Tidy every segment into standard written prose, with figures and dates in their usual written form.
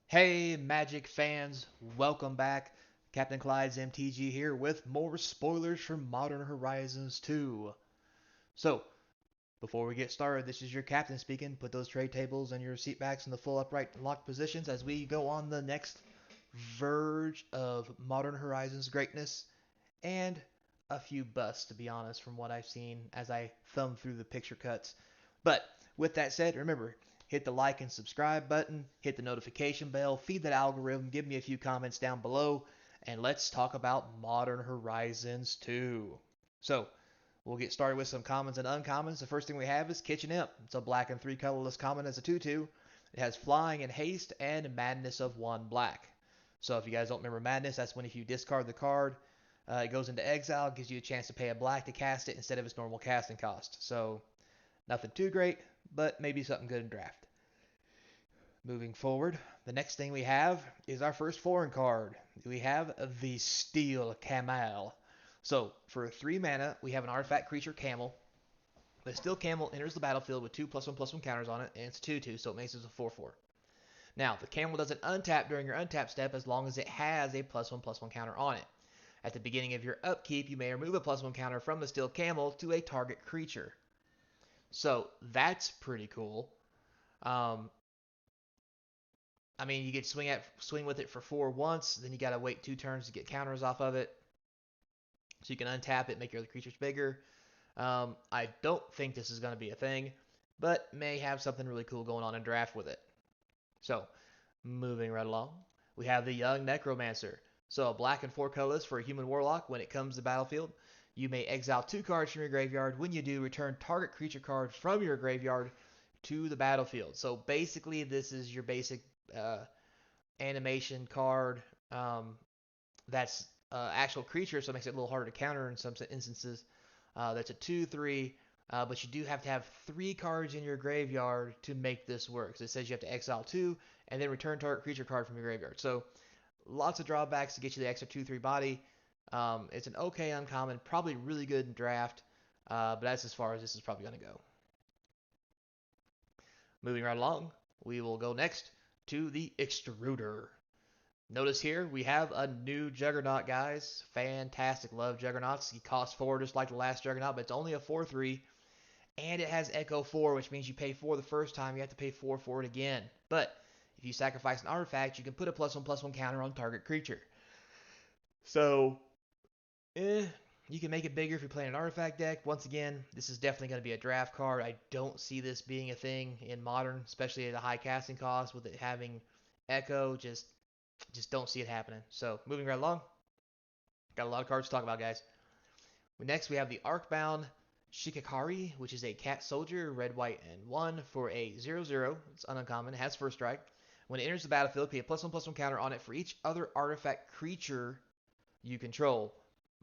Hey, Magic fans, welcome back. Capnclyde's MTG here with more spoilers from Modern Horizons 2. So, before we get started, this is your captain speaking. Put those tray tables and your seat backs in the full upright locked positions as we go on the next verge of Modern Horizons greatness and a few busts, to be honest, from what I've seen as I thumb through the picture cuts. But with that said, remember, hit the like and subscribe button, hit the notification bell, feed that algorithm, give me a few comments down below, and let's talk about Modern Horizons 2. So, we'll get started with some commons and uncommons. The first thing we have is Kitchen Imp. It's a black and 3 colorless common as a 2/2. It has flying and haste and madness of 1 black. So if you guys don't remember madness, that's when if you discard the card, it goes into exile, gives you a chance to pay a black to cast it instead of its normal casting cost. So nothing too great, but maybe something good in draft. Moving forward, the next thing we have is our first foreign card. We have the Steel Camel. So for 3 mana, we have an artifact creature Camel. The Steel Camel enters the battlefield with 2+1/+1 counters on it, and it's 2/2, so it makes it a 4/4. Now, the Camel doesn't untap during your untap step as long as it has a +1/+1 counter on it. At the beginning of your upkeep, you may remove a +1 counter from the Steel Camel to a target creature. So that's pretty cool. Um, I mean, you get swing with it for 4 once, then you gotta wait 2 turns to get counters off of it. So you can untap it, make your other creatures bigger. I don't think this is gonna be a thing, but may have something really cool going on in draft with it. So, moving right along, we have the Young Necromancer. So, a black and 4 colorless for a human warlock. When it comes to battlefield, you may exile 2 cards from your graveyard. When you do, return target creature card from your graveyard to the battlefield. So, basically, this is your basic animation card that's actual creature, so it makes it a little harder to counter in some instances. That's a 2/3, but you do have to have 3 cards in your graveyard to make this work. So it says you have to exile 2 and then return target creature card from your graveyard. So lots of drawbacks to get you the extra 2/3 body. It's an okay uncommon, probably really good in draft, but that's as far as this is probably going to go. Moving right along, we will go next to the Extruder. Notice here we have a new Juggernaut, guys. Fantastic. Love Juggernauts. He costs 4 just like the last Juggernaut, but it's only a 4/3. And it has Echo 4, which means you pay 4 the first time, you have to pay 4 for it again. But if you sacrifice an artifact, you can put a +1/+1 counter on target creature. So, you can make it bigger if you're playing an artifact deck. Once again, this is definitely going to be a draft card. I don't see this being a thing in Modern, especially at a high casting cost with it having Echo. Just don't see it happening. So, moving right along. Got a lot of cards to talk about, guys. Next, we have the Arkbound Shivakari, which is a cat soldier, red, white, and 1 for a 0/0. It's uncommon. It has first strike. When it enters the battlefield, pay a +1/+1 counter on it for each other artifact creature you control.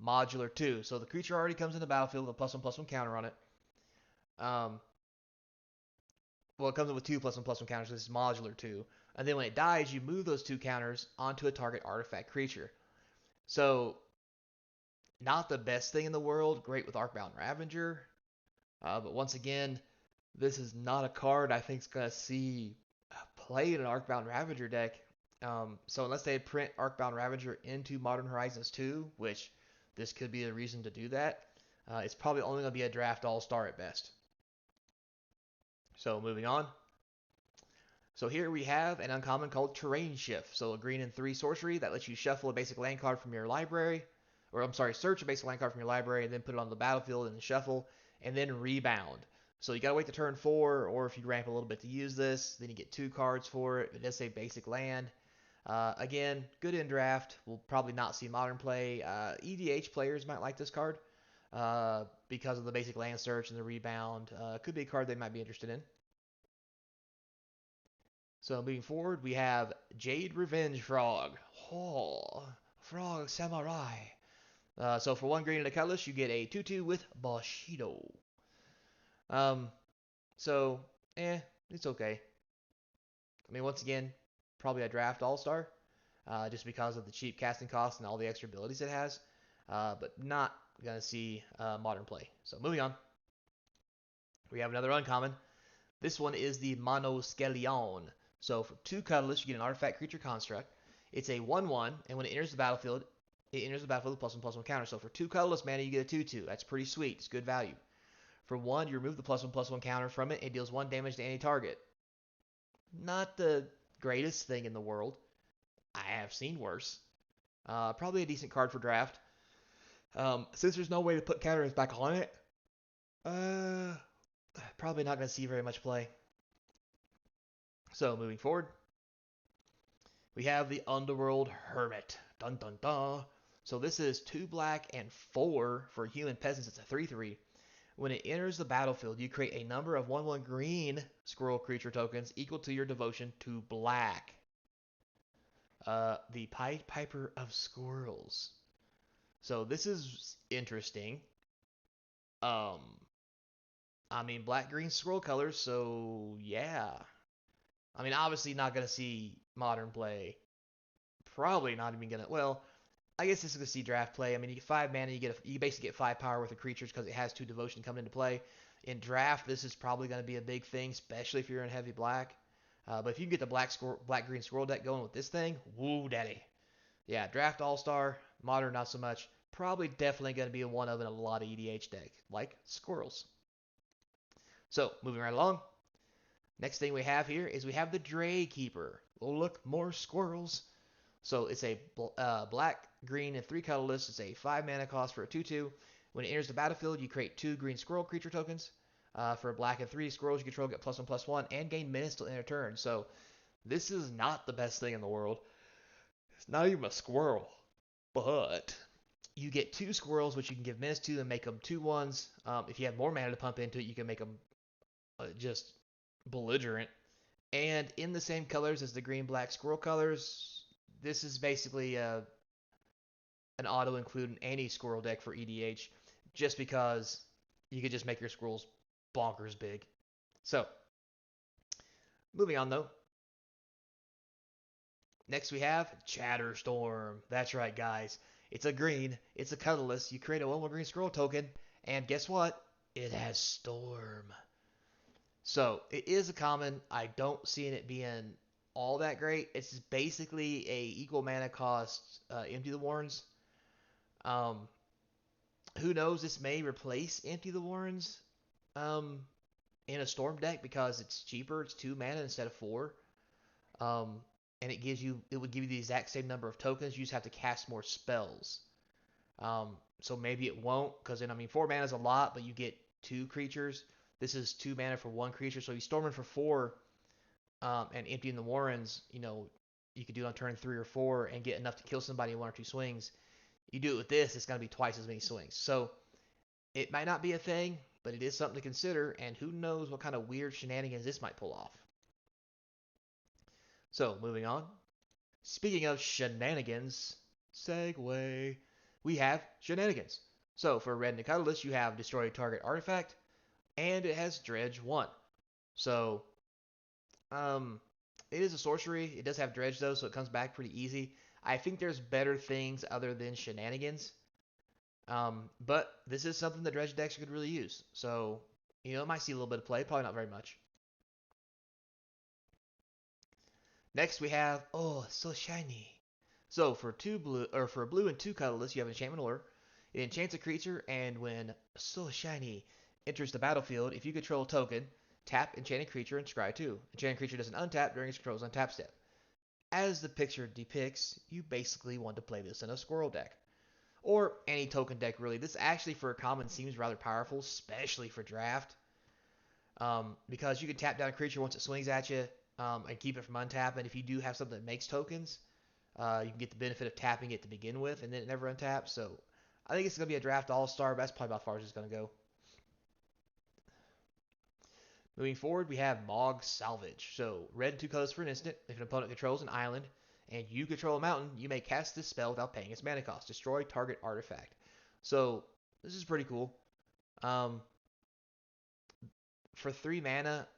Modular 2. So the creature already comes in the battlefield with a +1/+1 counter on it. Well, it comes in with 2 +1/+1 counters, so this is modular 2. And then when it dies, you move those 2 counters onto a target artifact creature. So not the best thing in the world. Great with Arkbound Ravager. But once again, this is not a card I think is going to see play in an Arkbound Ravager deck. So unless they print Arkbound Ravager into Modern Horizons 2, which this could be a reason to do that, it's probably only going to be a draft all-star at best. So moving on. So here we have an uncommon called Terrain Shift. So a green and 3 sorcery that lets you shuffle a basic land card from your library, or I'm sorry, search a basic land card from your library and then put it on the battlefield and shuffle, and then rebound. So you gotta wait to turn 4, or if you ramp a little bit to use this, then you get 2 cards for it. It does say basic land. Again, good in draft. We'll probably not see modern play. EDH players might like this card because of the basic land search and the rebound. Could be a card they might be interested in. So moving forward, we have Jade Revenge Frog. Oh, Frog Samurai. So for 1 green and a colorless, you get a 2/2 with Bushido. Um, so, it's okay. I mean, once again, probably a draft all-star, just because of the cheap casting cost and all the extra abilities it has, but not going to see modern play. So moving on, we have another uncommon. This one is the Monoskelion. So for 2 colorless, you get an artifact creature construct. It's a 1/1, and when it enters the battlefield, with a +1/+1 counter. So for 2 colorless mana, you get a 2/2. That's pretty sweet. It's good value. For 1, you remove the +1/+1 counter from it. It deals 1 damage to any target. Not the greatest thing in the world. I have seen worse. Probably a decent card for draft. Since there's no way to put counters back on it, probably not going to see very much play. So moving forward, we have the Underworld Hermit. Dun dun dun. So this is 2 black and 4 for human peasants. It's a 3/3. When it enters the battlefield, you create a number of 1/1 green squirrel creature tokens equal to your devotion to black. The Pied Piper of Squirrels. So this is interesting. I mean, black, green, squirrel colors, so yeah. I mean, obviously not going to see modern play. Probably not even going to, well, I guess this is going to see draft play. I mean, you get 5 mana, you basically get 5 power worth of creatures because it has 2 devotion coming into play. In draft, this is probably going to be a big thing, especially if you're in heavy black. But if you can get the black green squirrel deck going with this thing, woo daddy. Yeah, draft all-star, modern not so much. Probably definitely going to be one of in a lot of EDH deck, like squirrels. So, moving right along. Next thing we have here is we have the DRE Keeper. Oh, look, more squirrels. So it's a black, green, and 3 colorless. It's a 5 mana cost for a 2/2. When it enters the battlefield, you create 2 green squirrel creature tokens. For black and 3 squirrels, you control get +1/+1 and gain minutes till end of turn. So this is not the best thing in the world. It's not even a squirrel, but you get 2 squirrels, which you can give minutes to and make them 2/1s. If you have more mana to pump into it, you can make them just belligerent. And in the same colors as the green-black squirrel colors, this is basically an auto-include in any squirrel deck for EDH, just because you could just make your squirrels bonkers big. So, moving on though. Next we have Chatterstorm. That's right, guys. It's a green, it's a colorless. You create a 1/1 green squirrel token, and guess what? It has Storm. So it is a common. I don't see it being all that great. It's basically a equal mana cost Empty the Warrens. Um, who knows? This may replace Empty the Warrens in a Storm deck because it's cheaper. It's 2 mana instead of 4. Um, and it would give you the exact same number of tokens. You just have to cast more spells. So maybe it won't, because then, I mean, 4 mana is a lot, but you get 2 creatures. This is 2 mana for 1 creature, so you storm in for 4, and emptying the Warrens, you could do it on turn 3 or 4 and get enough to kill somebody in 1 or 2 swings. You do it with this, it's going to be twice as many swings. So it might not be a thing, but it is something to consider, and who knows what kind of weird shenanigans this might pull off. So, moving on. Speaking of shenanigans, segue, we have shenanigans. So, for red and colorless, you have destroy target artifact, and it has dredge 1. So, it is a sorcery. It does have dredge though, so it comes back pretty easy. I think there's better things other than shenanigans. But this is something that dredge decks could really use. So, it might see a little bit of play, probably not very much. Next we have, oh, so shiny. So for a blue and 2 colorless, you have an enchantment order. It enchants a creature, and when so shiny enters the battlefield, if you control a token, tap enchanted creature and scry 2. Enchanted creature doesn't untap during its control's untap step. As the picture depicts, you basically want to play this in a squirrel deck. Or any token deck, really. This actually, for a common, seems rather powerful, especially for draft. Because you can tap down a creature once it swings at you, and keep it from untapping. If you do have something that makes tokens, you can get the benefit of tapping it to begin with, and then it never untaps. So I think it's going to be a draft all-star, but that's probably about as far as it's going to go. Moving forward, we have Mog Salvage. So red and 2 colors for an instant. If an opponent controls an island and you control a mountain, you may cast this spell without paying its mana cost. Destroy target artifact. So this is pretty cool. For 3 mana,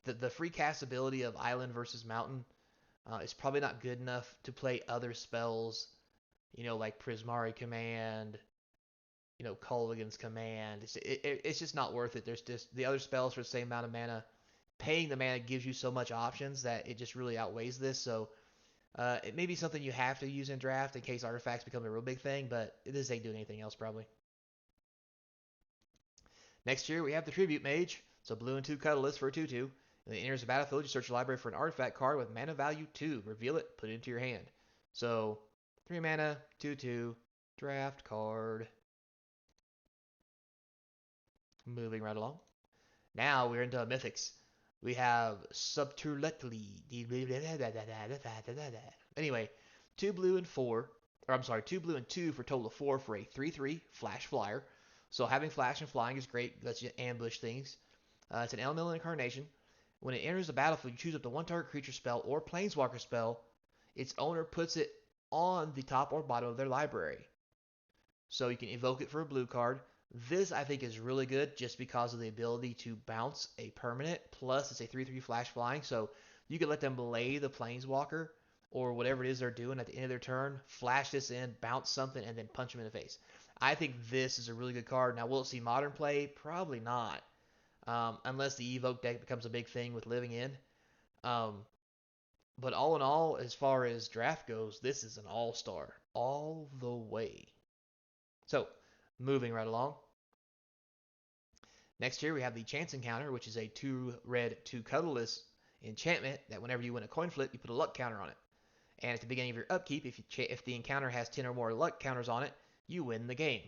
the free cast ability of island versus mountain is probably not good enough to play other spells, like Prismari Command, Culligan's Command. It's just not worth it. There's just the other spells for the same amount of mana paying the mana gives you so much options that it just really outweighs this. So it may be something you have to use in draft in case artifacts become a real big thing, but this ain't doing anything else probably. Next here we have the Tribute Mage. So blue and 2 colorless for a 2/2. When it enters the battlefield, you search your library for an artifact card with mana value 2. Reveal it, put it into your hand. So 3 mana, 2/2, draft card. Moving right along. Now we're into mythics. We have Subtrue. Anyway, 2 blue and 4, or I'm sorry, 2 blue and 2 for a total of 4 for a 3/3 flash flyer. So having flash and flying is great. Lets you ambush things. It's an elemental incarnation. When it enters the battlefield, you choose up to one target creature spell or planeswalker spell. Its owner puts it on the top or bottom of their library. So you can evoke it for a blue card. This I think is really good just because of the ability to bounce a permanent. Plus it's a 3/3 flash flying, so you can let them belay the planeswalker or whatever it is they're doing at the end of their turn, flash this in, bounce something, and then punch them in the face. I think this is a really good card. Now, will it see modern play? Probably not. Unless the Evoke deck becomes a big thing with living in. But all in all, as far as draft goes, this is an all-star. All the way. So, moving right along. Next here we have the Chance Encounter, which is a 2 red, 2 colorless enchantment that whenever you win a coin flip, you put a luck counter on it. And at the beginning of your upkeep, if the encounter has 10 or more luck counters on it, you win the game.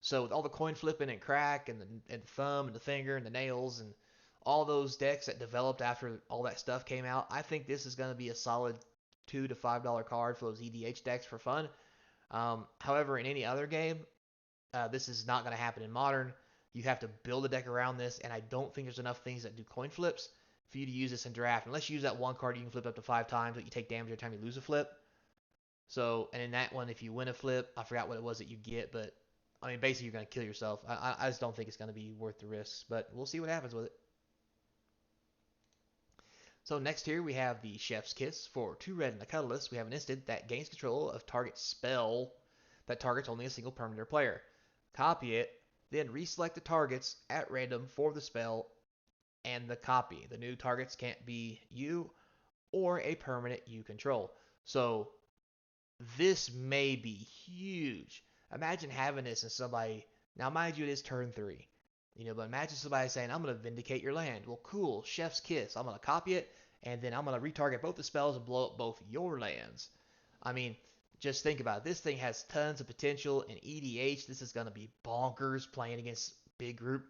So with all the coin flipping and crack and the thumb and the finger and the nails and all those decks that developed after all that stuff came out, I think this is going to be a solid $2 to $5 card for those EDH decks for fun. However, in any other game, this is not going to happen in Modern. You have to build a deck around this, and I don't think there's enough things that do coin flips for you to use this in draft. Unless you use that one card you can flip up to 5 times, but you take damage every time you lose a flip. So, and in that one, if you win a flip, I forgot what it was that you get, but I mean, basically, you're going to kill yourself. I just don't think it's going to be worth the risks, but we'll see what happens with it. So next here, we have the Chef's Kiss. For 2 red and a colorless, we have an instant that gains control of target spell that targets only a single permanent player. Copy it, then reselect the targets at random for the spell and the copy. The new targets can't be you or a permanent you control. So this may be huge. Imagine having this and somebody, now mind you, it is turn 3. But imagine somebody saying, I'm going to vindicate your land. Well, cool, Chef's Kiss. I'm going to copy it, and then I'm going to retarget both the spells and blow up both your lands. I mean, just think about it. This thing has tons of potential in EDH. This is going to be bonkers playing against big group,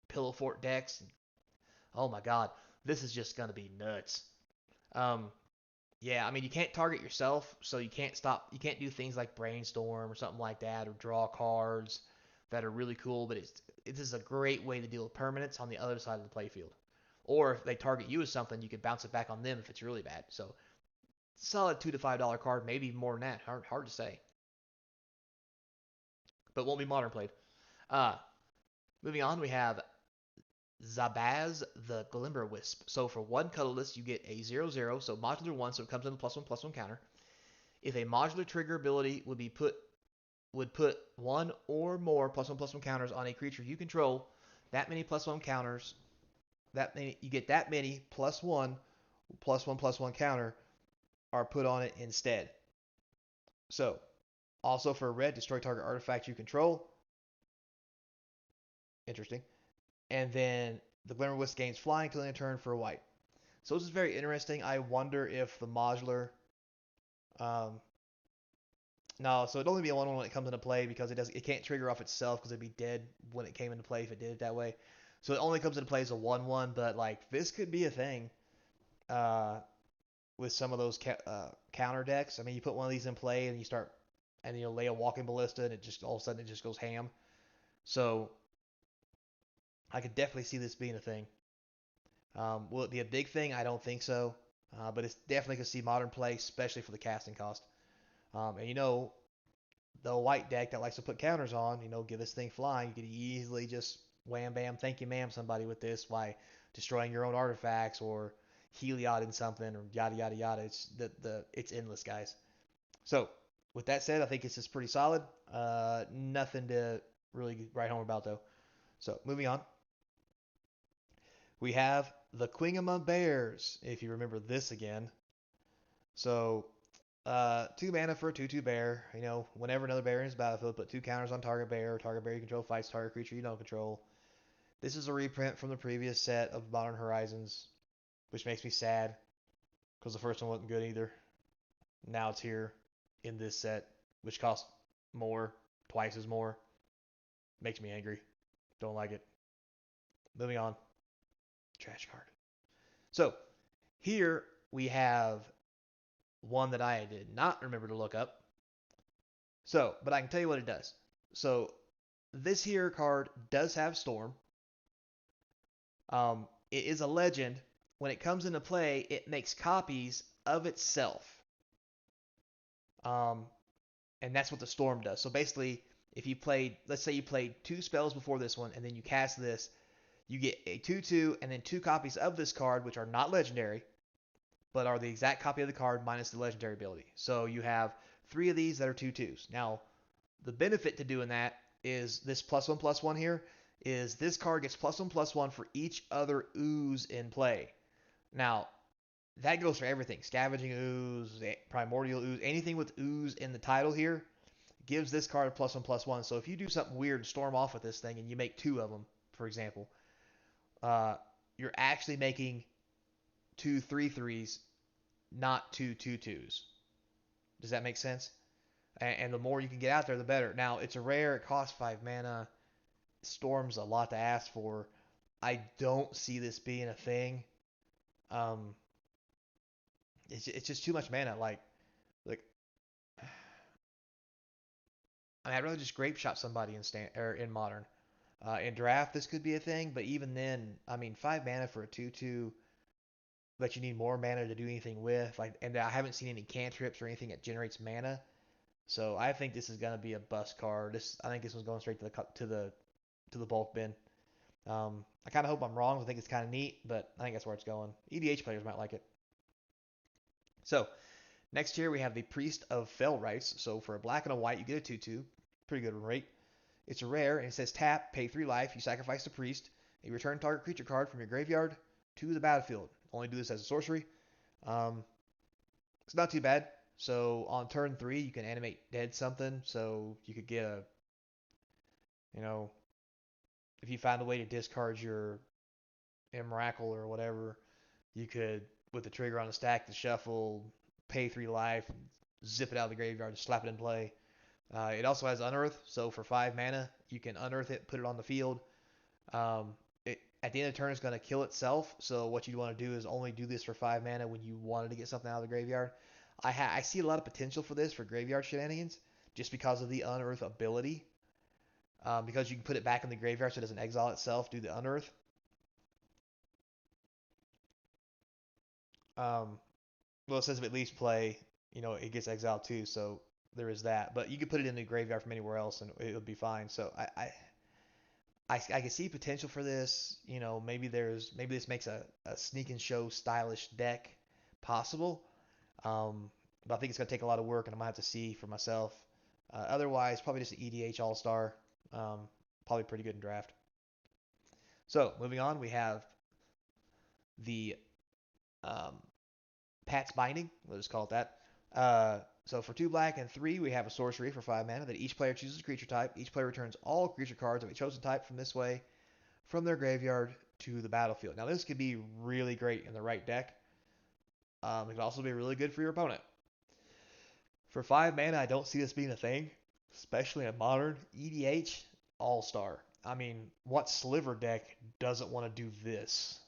pillow fort decks. Oh my god, this is just going to be nuts. Yeah, I mean, you can't target yourself, so you can't do things like brainstorm or something like that, or draw cards that are really cool, but it is a great way to deal with permanents on the other side of the playfield. Or if they target you as something, you can bounce it back on them if it's really bad. So, solid $2 to $5 card, maybe more than that. Hard to say. But won't be modern played. Moving on, we have Zabaz the Glimmer Wisp. So for 1 colorless, you get a 0/0, so modular 1, so it comes in a +1/+1 counter. If a modular trigger ability would put 1 or more +1/+1 counters on a creature you control, that many +1 counters, you get that many +1 +1/+1 counter are put on it instead. So, also for red, destroy target artifact you control. Interesting. And then the Glimmer Wisp gains flying till end of turn for a white. So this is very interesting. I wonder if the modular. No, so it'd only be a 1/1 when it comes into play because it can't trigger off itself because it'd be dead when it came into play if it did it that way. So it only comes into play as a 1/1, but like this could be a thing with some of those counter decks. I mean, you put one of these in play and you start and lay a walking ballista and it just all of a sudden it just goes ham. So I could definitely see this being a thing. Will it be a big thing? I don't think so. But it's definitely going to see modern play, especially for the casting cost. And the white deck that likes to put counters on, give this thing flying, you could easily just wham bam, thank you ma'am somebody with this by destroying your own artifacts or Heliod in something or yada yada yada. It's endless, guys. So with that said, I think this is pretty solid. Nothing to really write home about though. So moving on. We have the quingama bears, if you remember this again. So, 2 mana for a 2/2 bear. You know, whenever another bear in his battlefield, put 2 counters on target bear. Target bear you control fights target creature you don't control. This is a reprint from the previous set of Modern Horizons, which makes me sad because the first one wasn't good either. Now it's here in this set, which costs more, twice as more. Makes me angry. Don't like it. Moving on. Trash card. So, here we have one that I did not remember to look up. So, but I can tell you what it does. So, this here card does have Storm. It is a legend. When it comes into play, it makes copies of itself. And that's what the Storm does. So basically, if you played, let's say you played 2 spells before this one, and then you cast this, you get a 2/2 and then 2 copies of this card, which are not legendary, but are the exact copy of the card minus the legendary ability. So you have 3 of these that are 2/2s. Now, the benefit to doing that is this +1/+1 here is this card gets +1/+1 for each other ooze in play. Now, that goes for everything. Scavenging ooze, primordial ooze, anything with ooze in the title here gives this card a +1/+1. So if you do something weird and storm off with this thing and you make 2 of them, for example, you're actually making 2 3/3s, not 2 2/2s. Does that make sense? And the more you can get out there, the better. Now, it's a rare. It costs 5 mana. Storm's a lot to ask for. I don't see this being a thing. Um, it's just too much mana. Like, I mean, I'd rather just grape shot somebody in modern. In draft, this could be a thing, but even then, I mean, 5 mana for a 2/2, but you need more mana to do anything with. Like, and I haven't seen any cantrips or anything that generates mana. So I think this is gonna be a bust card. I think this one's going straight to the bulk bin. I kind of hope I'm wrong. I think it's kind of neat, but I think that's where it's going. EDH players might like it. So next here we have the Priest of Fell Rites. So for a black and a white, you get a 2/2. Pretty good rate. It's a rare, and it says tap, pay 3 life. You sacrifice the Priest. You return target creature card from your graveyard to the battlefield. Only do this as a sorcery. It's not too bad. So on turn 3, you can animate dead something. So you could get if you find a way to discard your Miracle or whatever, you could, with the trigger on the stack, to shuffle, pay 3 life, zip it out of the graveyard, and slap it in play. It also has Unearth, so for 5 mana, you can Unearth it, put it on the field. At the end of the turn, it's going to kill itself, so what you want to do is only do this for 5 mana when you wanted to get something out of the graveyard. I see a lot of potential for this for graveyard shenanigans, just because of the Unearth ability. Because you can put it back in the graveyard so it doesn't exile itself, do the Unearth. Well, it says if it leaves play, it gets exiled too, so there is that. But you could put it in the graveyard from anywhere else, and it would be fine. So I can see potential for this. Maybe this makes a sneak and show stylish deck possible. But I think it's gonna take a lot of work, and I'm gonna have to see for myself. Otherwise, probably just an EDH All Star. Probably pretty good in draft. So moving on, we have the Pat's Binding. We'll just call it that. So for 2 black and 3, we have a sorcery for 5 mana that each player chooses a creature type. Each player returns all creature cards of a chosen type from this way from their graveyard to the battlefield. Now this could be really great in the right deck. It could also be really good for your opponent. For 5 mana, I don't see this being a thing, especially in modern EDH All-Star. I mean, what sliver deck doesn't want to do this?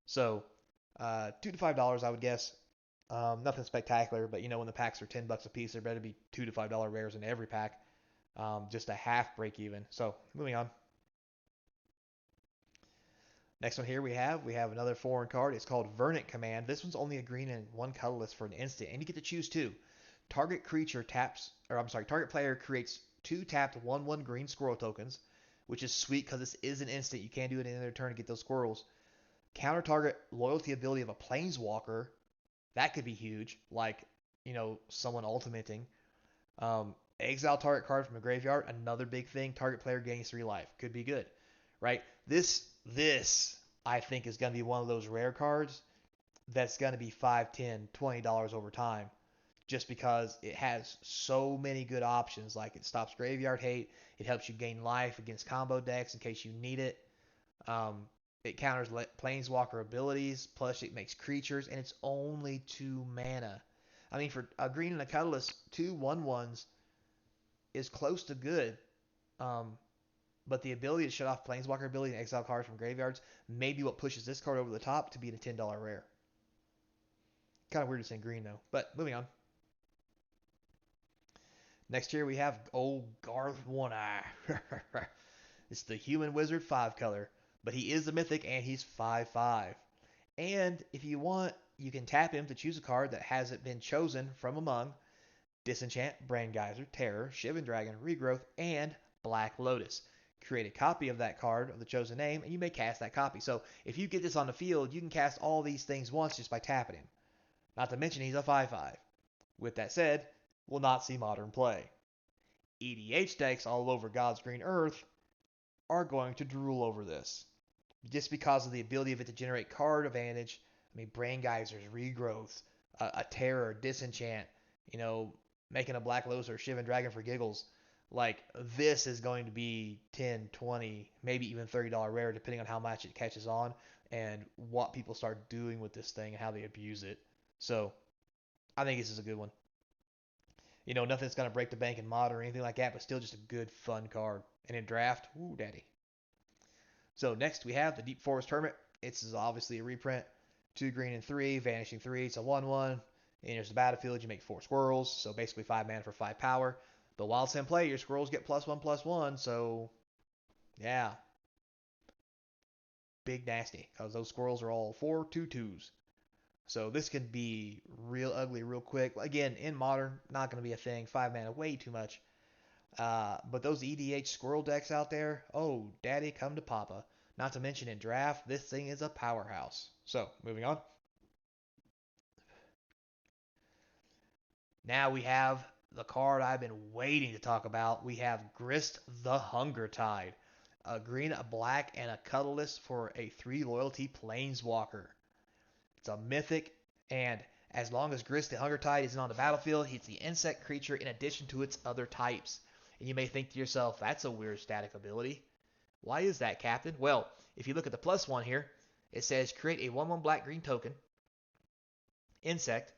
So, $2 to $5, I would guess. Nothing spectacular, but when the packs are $10 a piece, there better be $2 to $5 rares in every pack. Just a half break even. So, moving on. Next one here we have another foreign card. It's called Vernon Command. This one's only a green and 1 colorless for an instant, and you get to choose 2. Target player creates 2 tapped 1/1 green squirrel tokens, which is sweet because this is an instant. You can't do it in their turn to get those squirrels. Counter target loyalty ability of a planeswalker. That could be huge, like someone ultimating. Exile target card from a graveyard. Another big thing. Target player gains 3 life. Could be good, right? This I think is going to be one of those rare cards that's going to be $5, $10, $20 over time, just because it has so many good options. Like it stops graveyard hate, it helps you gain life against combo decks in case you need it. Um, it counters planeswalker abilities, plus it makes creatures, and it's only 2 mana. I mean, for a green and a colorless, 2/1/1s is close to good. Um, but the ability to shut off planeswalker ability and exile cards from graveyards may be what pushes this card over the top to be a $10 rare. Kind of weird to say green though. But moving on. Next here we have old Garth One Eye. It's the human wizard 5 color, but he is a mythic and he's 5/5. And if you want, you can tap him to choose a card that hasn't been chosen from among Disenchant, Brain Geyser, Terror, Shivan Dragon, Regrowth, and Black Lotus. Create a copy of that card of the chosen name, and you may cast that copy. So if you get this on the field, you can cast all these things once just by tapping him. Not to mention he's a 5/5. With that said, will not see modern play. EDH decks all over God's green earth are going to drool over this. Just because of the ability of it to generate card advantage. I mean, Brain Geysers, Regrowths, a Terror, Disenchant, you know, making a Black Lotus or Shivan Dragon for giggles. Like, this is going to be 10, 20, maybe even $30 rare, depending on how much it catches on and what people start doing with this thing and how they abuse it. So, I think this is a good one. You know, nothing's going to break the bank in modern or anything like that, but still just a good, fun card. And in draft, ooh, daddy. So next we have the Deep Forest Hermit. It's obviously a reprint. 2 green and 3, vanishing 3. It's a 1/1. Enters the battlefield, you make 4 squirrels. So basically 5 mana for 5 power. But while it's in play, your squirrels get +1/+1. So yeah, big nasty. Because those squirrels are all 4/2/2s. So this can be real ugly real quick. Again, in modern, not going to be a thing. 5 mana, way too much. But those EDH squirrel decks out there, oh, daddy, come to papa. Not to mention in draft, this thing is a powerhouse. So, moving on. Now we have the card I've been waiting to talk about. We have Grist the Hunger Tide. A green, a black, and a colorless for a 3 loyalty planeswalker. It's a mythic, and as long as Grist the Hunger Tide isn't on the battlefield, it's the insect creature in addition to its other types. And you may think to yourself, that's a weird static ability. Why is that, Captain? Well, if you look at the +1 here, it says create a 1/1 black green token, insect,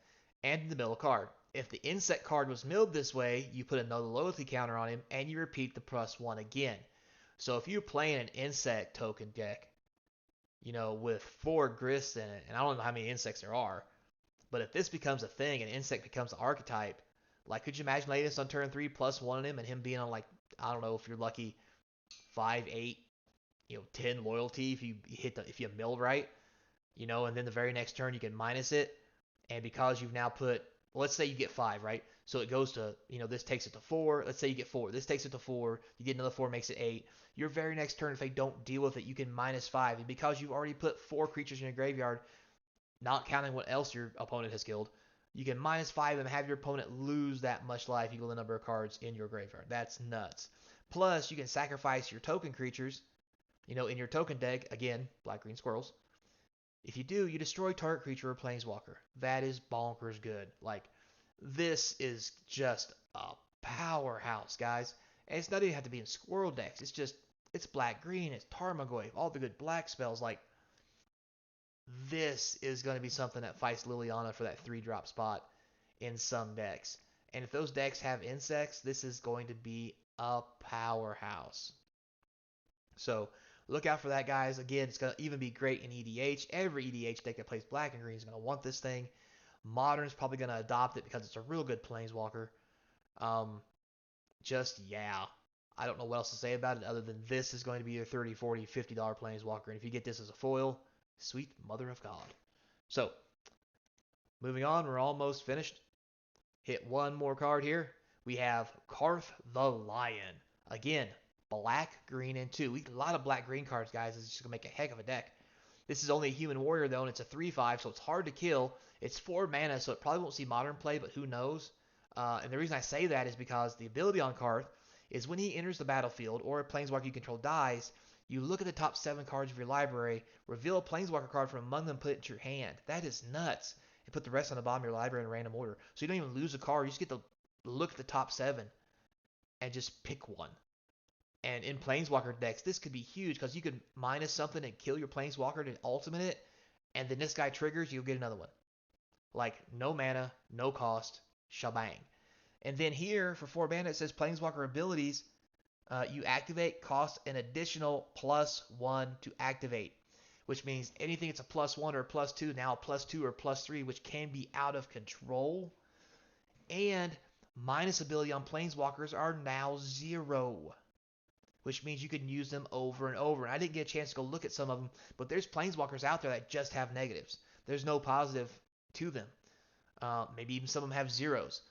and in the middle card. If the insect card was milled this way, you put another loyalty counter on him, and you repeat the +1 again. So if you're playing an insect token deck, you know, with 4 grists in it, and I don't know how many insects there are, but if this becomes a thing and insect becomes the archetype, like could you imagine laying this on turn 3 +1 on him and him being on like, I don't know if you're lucky, 5, 8, 10 loyalty if you mill right, and then the very next turn you can minus it, and because you've now put, well, let's say you get 5, right? So it goes to, this takes it to 4. Let's say you get 4. This takes it to 4. You get another 4, makes it 8. Your very next turn, if they don't deal with it, you can -5. And because you've already put 4 creatures in your graveyard, not counting what else your opponent has killed, you can -5 and have your opponent lose that much life equal the number of cards in your graveyard. That's nuts. Plus, you can sacrifice your token creatures, in your token deck, again, black, green, squirrels. If you do, you destroy target creature or planeswalker. That is bonkers good. Like, this is just a powerhouse, guys. And it's not even have to be in squirrel decks. It's black, green, it's Tarmogoyf, all the good black spells. Like, this is going to be something that fights Liliana for that 3-drop spot in some decks. And if those decks have insects, this is going to be a powerhouse. So look out for that, guys. Again, it's going to even be great in EDH. Every EDH deck that plays black and green is going to want this thing. Modern's probably going to adopt it because it's a real good planeswalker. Yeah. I don't know what else to say about it other than this is going to be your $30, $40, $50 planeswalker. And if you get this as a foil, sweet mother of God. So, moving on, we're almost finished. Hit one more card here. We have Karth the Lion. Again, black, green, and 2. We get a lot of black, green cards, guys. It's just going to make a heck of a deck. This is only a human warrior, though, and it's a 3/5, so it's hard to kill. It's 4 mana, so it probably won't see modern play, but who knows? And the reason I say that is because the ability on Karth is when he enters the battlefield or a planeswalker you control dies, You look at the top 7 cards of your library, reveal a Planeswalker card from among them, put it into your hand. That is nuts. And put the rest on the bottom of your library in random order. So you don't even lose a card. You just get to look at the top 7 and just pick one. And in Planeswalker decks, this could be huge because you could minus something and kill your Planeswalker to ultimate it, and then this guy triggers, you'll get another one. Like, no mana, no cost, shabang. And then here, for 4 mana, it says Planeswalker abilities. You activate, cost an additional +1 to activate, which means anything that's a +1 or a +2, now a +2 or +3, which can be out of control. And minus ability on Planeswalkers are now 0, which means you can use them over and over. And I didn't get a chance to go look at some of them, but there's Planeswalkers out there that just have negatives. There's no positive to them. Maybe even some of them have zeros.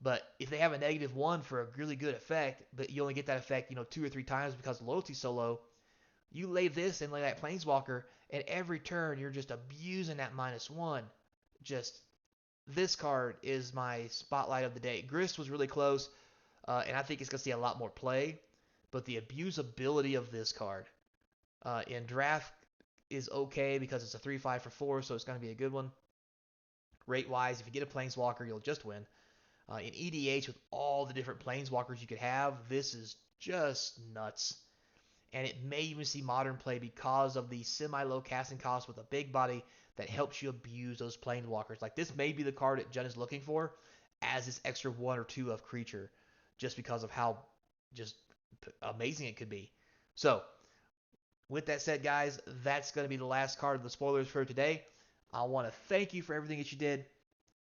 But if they have a -1 for a really good effect, but you only get that effect, 2 or 3 times because loyalty's so low, you lay this and lay that Planeswalker, and every turn you're just abusing that -1. Just, this card is my spotlight of the day. Grist was really close, and I think it's going to see a lot more play, but the abusability of this card in draft is okay because it's a 3/5 for 4, so it's going to be a good one. Rate-wise, if you get a Planeswalker, you'll just win. In EDH, with all the different Planeswalkers you could have, this is just nuts. And it may even see modern play because of the semi-low casting cost with a big body that helps you abuse those Planeswalkers. Like, this may be the card that Jen is looking for as this extra 1 or 2 of creature, just because of how just amazing it could be. So, with that said, guys, that's going to be the last card of the spoilers for today. I want to thank you for everything that you did.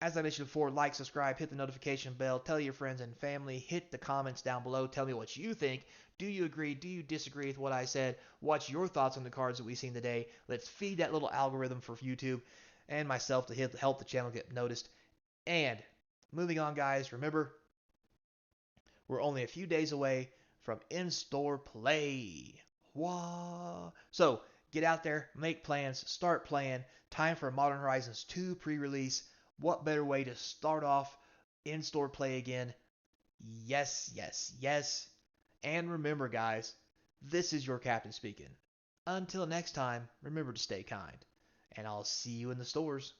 As I mentioned before, like, subscribe, hit the notification bell, tell your friends and family, hit the comments down below, tell me what you think. Do you agree? Do you disagree with what I said? What's your thoughts on the cards that we've seen today? Let's feed that little algorithm for YouTube and myself to help the channel get noticed. And moving on, guys, remember, we're only a few days away from in-store play. Wah! So, get out there, make plans, start playing. Time for Modern Horizons 2 pre-release. What better way to start off in-store play again? Yes, yes, yes. And remember, guys, this is your captain speaking. Until next time, remember to stay kind. And I'll see you in the stores.